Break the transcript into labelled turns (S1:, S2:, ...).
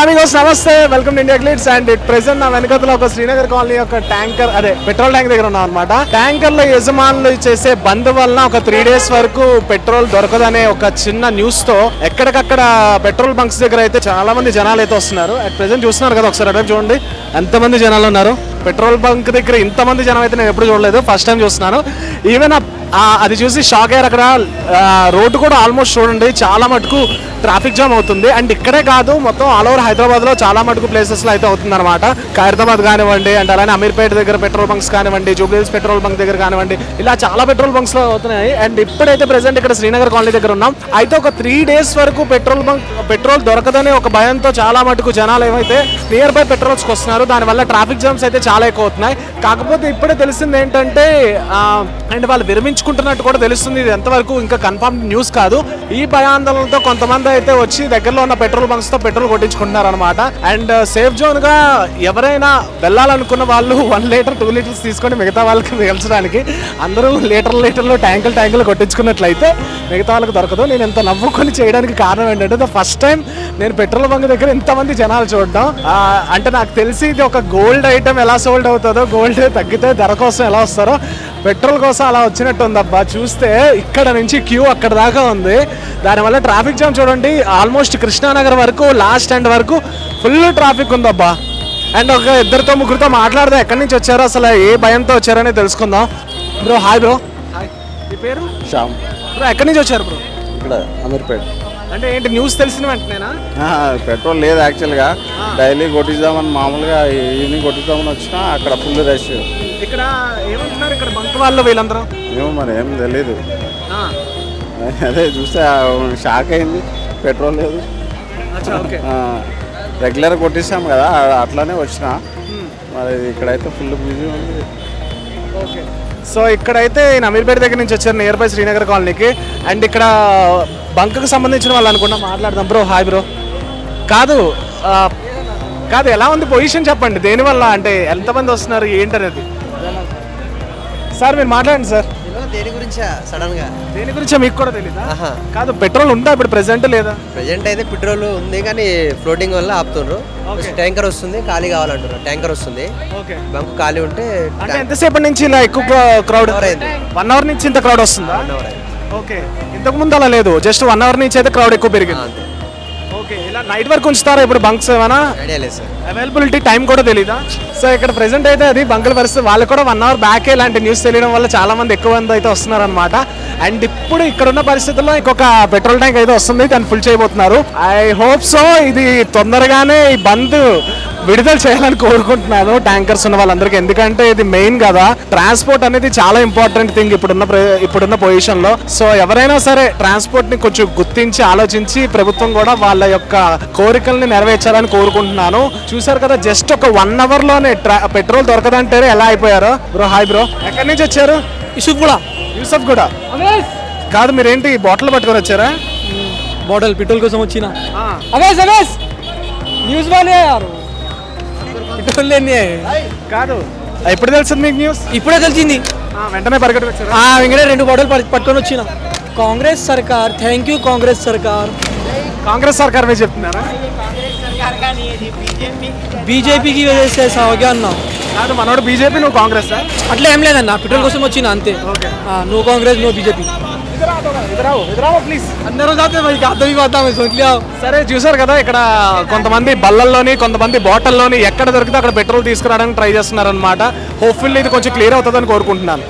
S1: amigos, namaste. Welcome to India Glitz and at present నా వెనకతలో ఒక Srinagar colony ఒక tanker అదే పెట్రోల్ ట్యాంక్ దగ్గర ఉన్నాం అన్నమాట. ట్యాంకర్ల యజమానులు చేసే బంద్ వలన ఒక 3 days వరకు పెట్రోల్ దొరకదనే ఒక చిన్న న్యూస్ తో ఎక్కడికక్కడ పెట్రోల్ బంక్స్ దగ్గర అయితే చాలా మంది జనాలు అయితే వస్తున్నారు. అట్ ప్రెసెంట్ చూస్తున్నారు కదా, ఒకసారి అటు చూడండి ఎంతమంది జనాలు ఉన్నారు. పెట్రోల్ బంక్ దగ్గర ఇంతమంది జనం అయితే నేను ఎప్పుడు చూడలేదు, ఫస్ట్ టైం చూస్తున్నాను. ఈవెన్ అది చూసి షాక్ అయ్యారు. అక్కడ రోడ్డు కూడా ఆల్మోస్ట్ చూడండి చాలా మటుకు ట్రాఫిక్ జామ్ అవుతుంది. అండ్ ఇక్కడే కాదు, మొత్తం ఆల్ ఓవర్ హైదరాబాద్లో చాలా మటుకు ప్లేసెస్లో అయితే అవుతుంది అనమాట. ఖైరతాబాద్ కానివ్వండి, అండ్ అలానే అమీర్పేట దగ్గర పెట్రోల్ బంక్స్ కానివ్వండి, జూబ్లీహిల్స్ పెట్రోల్ బంక్ దగ్గర కానివ్వండి, ఇలా చాలా పెట్రోల్ బంక్స్లో అవుతున్నాయి. అండ్ ఇప్పుడైతే ప్రెసెంట్ ఇక్కడ శ్రీనగర్ కాలనీ దగ్గర ఉన్నాం. అయితే ఒక 3 days వరకు పెట్రోల్ దొరకదనే ఒక భయంతో చాలా మటుకు జనాలు ఏమైతే నియర్ బై పెట్రోల్స్కి వస్తున్నారు. దానివల్ల ట్రాఫిక్ జామ్స్ అయితే చాలా ఎక్కువ అవుతున్నాయి. కాకపోతే ఇప్పుడే తెలిసింది ఏంటంటే, అండ్ వాళ్ళు విరమించుకుంటున్నట్టు కూడా తెలుస్తుంది. ఇది ఎంతవరకు ఇంకా కన్ఫర్మ్ న్యూస్ కాదు. ఈ భయాందోళనతో కొంతమంది అయితే వచ్చి దగ్గరలో ఉన్న పెట్రోల్ బంక్స్ తో పెట్రోల్ కొట్టించుకుంటున్నారు అనమాట. అండ్ సేఫ్ జోన్ గా ఎవరైనా వెళ్ళాలనుకున్న వాళ్ళు 1 లీటర్ 2 లీటర్స్ తీసుకొని మిగతా వాళ్ళకి మిగల్చడానికి అందరూ లీటర్లు ట్యాంకులు కొట్టించుకున్నట్లయితే మిగతా వాళ్ళకి దొరకదు. నేను ఎంత నవ్వుకొని చేయడానికి కారణం ఏంటంటే, ఫస్ట్ టైం నేను పెట్రోల్ బంక్ దగ్గర ఇంతమంది జనాలు చూడడం. అంటే నాకు తెలిసి ఇది ఒక గోల్డ్ ఐటమ్ ఎలా సోల్డ్ అవుతుందో, గోల్డ్ తగ్గితే ధర కోసం ఎలా వస్తారో పెట్రోల్ కోసం అలా వచ్చినట్టు ఉందబ్బా. చూస్తే ఇక్కడ నుంచి క్యూ అక్కడ దాకా ఉంది. దానివల్ల ట్రాఫిక్ జామ్ చూడండి, ఆల్మోస్ట్ కృష్ణానగర్ వరకు లాస్ట్ ఎండ్ వరకు ఫుల్ ట్రాఫిక్ ఉందబ్బా. అండ్ ఒక 2-3 మాట్లాడదాం, ఎక్కడి నుంచి వచ్చారో, అసలు ఏ భయంతో వచ్చారని తెలుసుకుందాం. Bro hi. బ్రో హాయ్, మీ పేరు?
S2: శ్యామ్.
S1: బ్రో ఎక్కడి నుంచి వచ్చారు బ్రో?
S2: ఇక్కడ అమీర్పేట.
S1: అంటే ఏంటి న్యూస్ తెలిసిన వెంటనేనా?
S2: పెట్రోల్ లేదు యాక్చువల్గా, డైలీ కొట్టిద్దామని మామూలుగా ఈవినింగ్ కొట్టిద్దామని వచ్చినా అక్కడ ఫుల్ రష్.
S1: ఇక్కడ ఏమంటున్నారు ఇక్కడ బంక్ వాళ్ళు వీళ్ళందరూ?
S2: ఏమో మరి ఏం తెలీదు. అదే చూస్తే షాక్ అయింది, పెట్రోల్ లేదు. రెగ్యులర్ కొట్టిస్తాం కదా, అట్లానే వచ్చిన. మరి ఇక్కడైతే ఫుల్ బిజీ ఉంది.
S1: ఓకే, సో ఇక్కడైతే నేను అమీర్పేట దగ్గర నుంచి వచ్చాను, నియర్ బై శ్రీనగర్ కాలనీకి. అండ్ ఇక్కడ బంక్కి సంబంధించిన వాళ్ళు అనుకుంటా మాట్లాడదాం. Bro hi. బ్రో కాదు ఎలా ఉంది పొజిషన్ చెప్పండి, దేనివల్ల అంటే ఎంతమంది వస్తున్నారు ఏంటనేది. సార్ మీరు మాట్లాడండి సార్.
S3: దేని గురించా సడన్ గా?
S1: దేని గురించా మీకు కూడా తెలీదా? కాదు, పెట్రోల్ ఉందా ఇప్పుడు ప్రెసెంట్ లేదా?
S3: ప్రెసెంట్ అయితే పెట్రోల్ ఉంది కానీ ఫ్లోటింగ్ వల్ల ఆపుతున్నారు. ట్యాంకర్ వస్తుంది, ఖాళీ కావాలంటారు. ట్యాంకర్ వస్తుంది, బంక్ ఖాళీ ఉంటే.
S1: అంటే ఎంతసేపటి నుంచి ఇలా ఎక్కువ క్రౌడ్? 1 hour నుంచి ఇంత క్రౌడ్ వస్తుందా? ఓకే, ఇంతకు ముందు అలా లేదు, జస్ట్ 1 hour నుంచి అయితే క్రౌడ్ ఎక్కువ పెరిగింది. ఓకే, ఇలా నైట్ వరకు ఉంచుతారా ఇప్పుడు బంక్స్? ఏమైనా
S3: ఐడియా లేదు సార్,
S1: అవైలబిలిటీ టైం కూడా తెలీదా? సో ఇక్కడ ప్రెసెంట్ అయితే అది బంకుల పరిస్థితి. వాళ్ళు కూడా 1 hour బ్యాకే ఇలాంటి న్యూస్ తెలియడం వల్ల చాలా మంది ఎక్కువ మంది అయితే వస్తున్నారు అనమాట. అండ్ ఇప్పుడు ఇక్కడ ఉన్న పరిస్థితుల్లో ఇంకొక పెట్రోల్ ట్యాంక్ అయితే వస్తుంది, దాన్ని ఫుల్ చేయబోతున్నారు. ఐ హోప్ సో ఇది తొందరగానే ఈ బంద్ విడుదల చేయాలని కోరుకుంటున్నాను ట్యాంకర్స్ ఉన్న వాళ్ళందరికీ. ఎందుకంటే ఇది మెయిన్ కదా, ట్రాన్స్పోర్ట్ అనేది చాలా ఇంపార్టెంట్ థింగ్ ఇప్పుడున్న పొజిషన్ లో. సో ఎవరైనా సరే ట్రాన్స్పోర్ట్ ని కొంచెం గుర్తించి ఆలోచించి ప్రభుత్వం కూడా వాళ్ళ యొక్క కోరికల్ని నెరవేర్చాలని కోరుకుంటున్నాను. చూసారు కదా, జస్ట్ ఒక 1 hour లోనే పెట్రోల్ దొరకదంటే ఎలా అయిపోయారు. Bro hi. బ్రో ఎక్కడి నుంచి వచ్చారు? యూసఫ్ కూడా కాదు, మీరేంటి బాటిల్ పట్టుకొని వచ్చారా?
S4: బాటిల్ పెట్రోల్ కోసం వచ్చిన. న్యూస్ వాళ్ళే పెట్రోల్
S1: కాదు, ఎప్పుడు తెలిసింది మీకు న్యూస్?
S4: ఇప్పుడే తెలిసింది,
S1: వెంటనే పరిగెట్టుకు వచ్చారు.
S4: వెంటనే 2 బాటిల్ పట్టుకొని వచ్చిన. కాంగ్రెస్ సర్కార్, థ్యాంక్ యూ కాంగ్రెస్ సర్కార్.
S1: కాంగ్రెస్ సర్కార్ మీద చెప్తున్నారా?
S4: బీజేపీకి అన్నా
S1: కాదు, మనోడు బీజేపీ, నువ్వు కాంగ్రెస్?
S4: అట్లా ఏం లేదన్న, పెట్రోల్ కోసం వచ్చిన అంతే. నువ్వు కాంగ్రెస్, నువ్వు బీజేపీ.
S1: సరే, చూసారు కదా ఇక్కడ కొంతమంది బల్లల్లోని, కొంతమంది బాటిల్లోని, ఎక్కడ దొరికితే అక్కడ పెట్రోల్ తీసుకురావడానికి ట్రై చేస్తున్నారు అనమాట. హోప్ఫుల్లీ ఇది కొంచెం క్లియర్ అవుతుందని కోరుకుంటున్నాను.